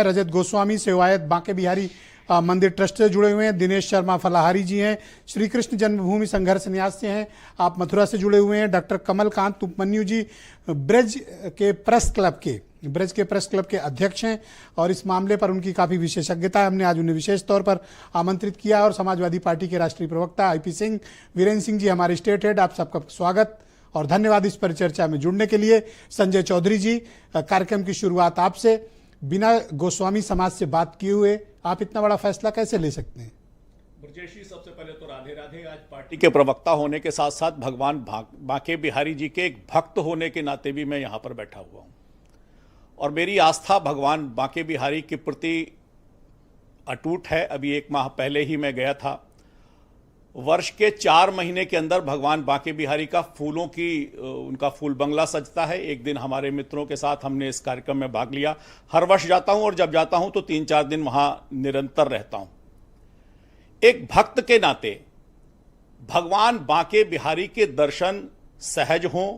हैं रजत गोस्वामी, सेवायत बांके बिहारी मंदिर ट्रस्ट से जुड़े हुए हैं। दिनेश शर्मा फलाहारी जी हैं, श्री कृष्ण जन्मभूमि संघर्ष न्यास से हैं, आप मथुरा से जुड़े हुए हैं। डॉक्टर कमलकांत उपमन्यु जी ब्रज के प्रेस क्लब के अध्यक्ष हैं और इस मामले पर उनकी काफ़ी विशेषज्ञता है। हमने आज उन्हें विशेष तौर पर आमंत्रित किया। और समाजवादी पार्टी के राष्ट्रीय प्रवक्ता आईपी सिंह, वीरेंद्र सिंह जी हमारे स्टेट हेड, आप सबका स्वागत और धन्यवाद इस परिचर्चा में जुड़ने के लिए। संजय चौधरी जी, कार्यक्रम की शुरुआत आपसे। बिना गोस्वामी समाज से बात किए हुए आप इतना बड़ा फैसला कैसे ले सकते हैं? ब्रजेश जी, सबसे पहले तो राधे राधे। आज पार्टी के प्रवक्ता होने के साथ साथ भगवान बांके बिहारी जी के एक भक्त होने के नाते भी मैं यहाँ पर बैठा हुआ हूँ और मेरी आस्था भगवान बांके बिहारी के प्रति अटूट है। अभी 1 माह पहले ही मैं गया था। वर्ष के 4 महीने के अंदर भगवान बांके बिहारी का उनका फूल बंगला सजता है। एक दिन हमारे मित्रों के साथ हमने इस कार्यक्रम में भाग लिया। हर वर्ष जाता हूं और जब जाता हूं तो 3-4 दिन वहां निरंतर रहता हूं। एक भक्त के नाते भगवान बांके बिहारी के दर्शन सहज हों,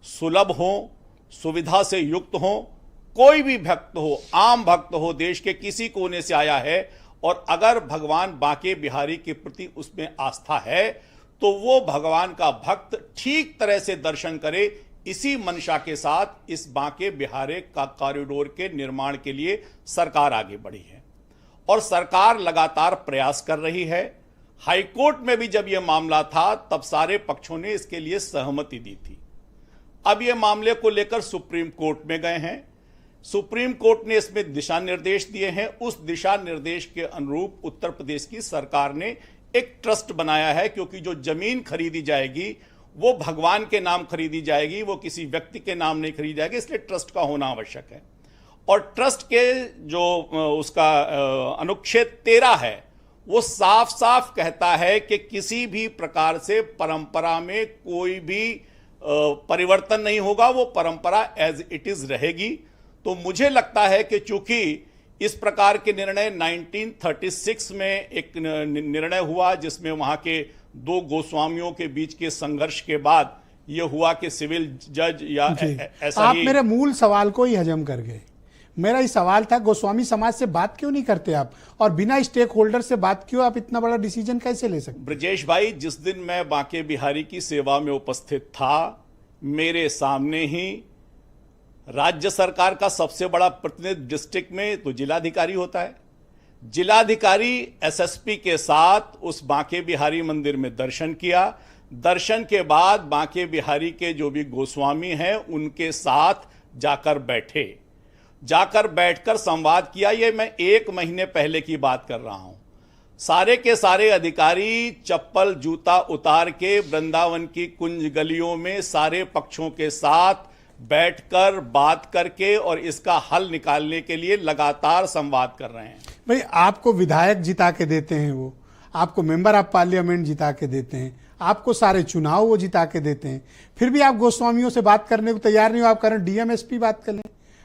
सुलभ हों, सुविधा से युक्त हों। कोई भी भक्त हो, आम भक्त हो, देश के किसी कोने से आया है और अगर भगवान बांके बिहारी के प्रति उसमें आस्था है तो वो भगवान का भक्त ठीक तरह से दर्शन करे। इसी मंशा के साथ इस बांके बिहारी का कॉरिडोर के निर्माण के लिए सरकार आगे बढ़ी है और सरकार लगातार प्रयास कर रही है। हाईकोर्ट में भी जब यह मामला था तब सारे पक्षों ने इसके लिए सहमति दी थी। अब यह मामले को लेकर सुप्रीम कोर्ट में गए हैं। सुप्रीम कोर्ट ने इसमें दिशा निर्देश दिए हैं। उस दिशा निर्देश के अनुरूप उत्तर प्रदेश की सरकार ने एक ट्रस्ट बनाया है, क्योंकि जो जमीन खरीदी जाएगी वो भगवान के नाम खरीदी जाएगी, वो किसी व्यक्ति के नाम नहीं खरीदी जाएगी, इसलिए ट्रस्ट का होना आवश्यक है। और ट्रस्ट के जो उसका अनुच्छेद 13 है वो साफ साफ कहता है कि किसी भी प्रकार से परंपरा में कोई भी परिवर्तन नहीं होगा, वो परंपरा एज इट इज रहेगी। तो मुझे लगता है कि चूंकि इस प्रकार के निर्णय 1936 में एक निर्णय हुआ जिसमें वहां के 2 गोस्वामियों के बीच के संघर्ष के बाद यह हुआ कि सिविल जज या ऐसा आप मेरे मूल सवाल को ही हजम कर गए। मेरा ही सवाल था, गोस्वामी समाज से बात क्यों नहीं करते आप, और बिना स्टेक होल्डर से बात क्यों आप इतना बड़ा डिसीजन कैसे ले सकते? ब्रजेश भाई, जिस दिन मैं बांके बिहारी की सेवा में उपस्थित था, मेरे सामने ही राज्य सरकार का सबसे बड़ा प्रतिनिधि डिस्ट्रिक्ट में तो जिलाधिकारी होता है। जिलाधिकारी एसएसपी के साथ उस बांके बिहारी मंदिर में दर्शन किया। दर्शन के बाद बांके बिहारी के जो भी गोस्वामी हैं उनके साथ जाकर बैठकर संवाद किया। ये मैं 1 महीने पहले की बात कर रहा हूं। सारे के सारे अधिकारी चप्पल जूता उतार के वृंदावन की कुंज गलियों में सारे पक्षों के साथ बैठकर बात करके और इसका हल निकालने के लिए लगातार संवाद कर रहे हैं। भाई, आपको विधायक जिता के देते हैं, वो आपको मेंबर ऑफ पार्लियामेंट जिता के देते हैं, आपको सारे चुनाव वो जिता के देते हैं, फिर भी आप गोस्वामियों से बात करने को तैयार नहीं हो। आप करें डीएम एसपी बात कर लें।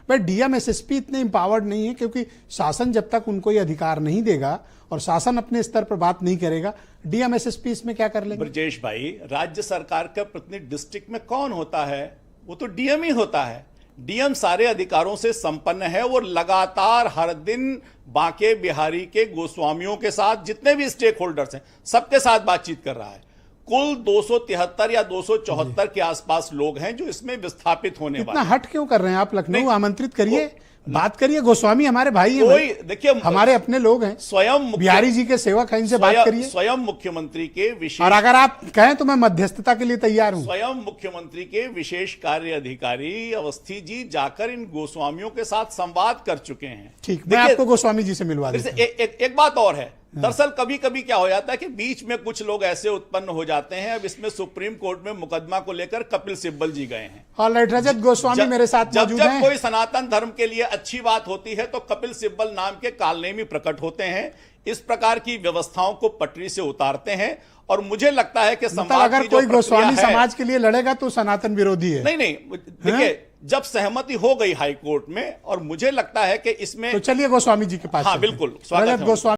भाई, डीएम एसएसपी इतने इंपावर्ड नहीं है, क्योंकि शासन जब तक उनको ये अधिकार नहीं देगा और शासन अपने स्तर पर बात नहीं करेगा, डीएम एसएसपी इसमें क्या कर लेंगे? ब्रजेश भाई, राज्य सरकार का प्रतिनिधि डिस्ट्रिक्ट में कौन होता है? वो तो डीएम ही होता है। डीएम सारे अधिकारों से संपन्न है। वो लगातार हर दिन बांके बिहारी के गोस्वामियों के साथ जितने भी स्टेक होल्डर्स हैं सबके साथ बातचीत कर रहा है। कुल 273 या 274 के आसपास लोग हैं जो इसमें विस्थापित होने वाले। इतना हट क्यों कर रहे हैं आप? लखनऊ आमंत्रित करिए, बात करिए। गोस्वामी हमारे भाई हैं, देखिए हमारे अपने लोग हैं, स्वयं बिहारी जी के सेवक हैं, इनसे बात करिए। स्वयं मुख्यमंत्री के विशेष, और अगर आप कहें तो मैं मध्यस्थता के लिए तैयार हूं। स्वयं मुख्यमंत्री के विशेष कार्य अधिकारी अवस्थी जी जाकर इन गोस्वामियों के साथ संवाद कर चुके हैं। ठीक, मैं आपको गोस्वामी जी से मिलवा देता हूं। एक बात और है, दरअसल कभी कभी क्या हो जाता है कि बीच में कुछ लोग ऐसे उत्पन्न हो जाते हैं। अब इसमें सुप्रीम कोर्ट में मुकदमा को लेकर कपिल सिब्बल जी गए हैं। ऑलराइट, रजत गोस्वामी मेरे साथ मौजूद हैं। जब कोई सनातन धर्म के लिए अच्छी बात होती है तो कपिल सिब्बल नाम के कालनेमी प्रकट होते हैं, इस प्रकार की व्यवस्थाओं को पटरी से उतारते हैं। और मुझे लगता है कि अगर कोई गोस्वामी समाज के लिए लड़ेगा तो सनातन विरोधी है। नहीं, देखिए, जब सहमति हो गई हाईकोर्ट में, और मुझे लगता है कि इसमें तो चलिए गोस्वामी जी के पास। हाँ, बिल्कुल, स्वागत है।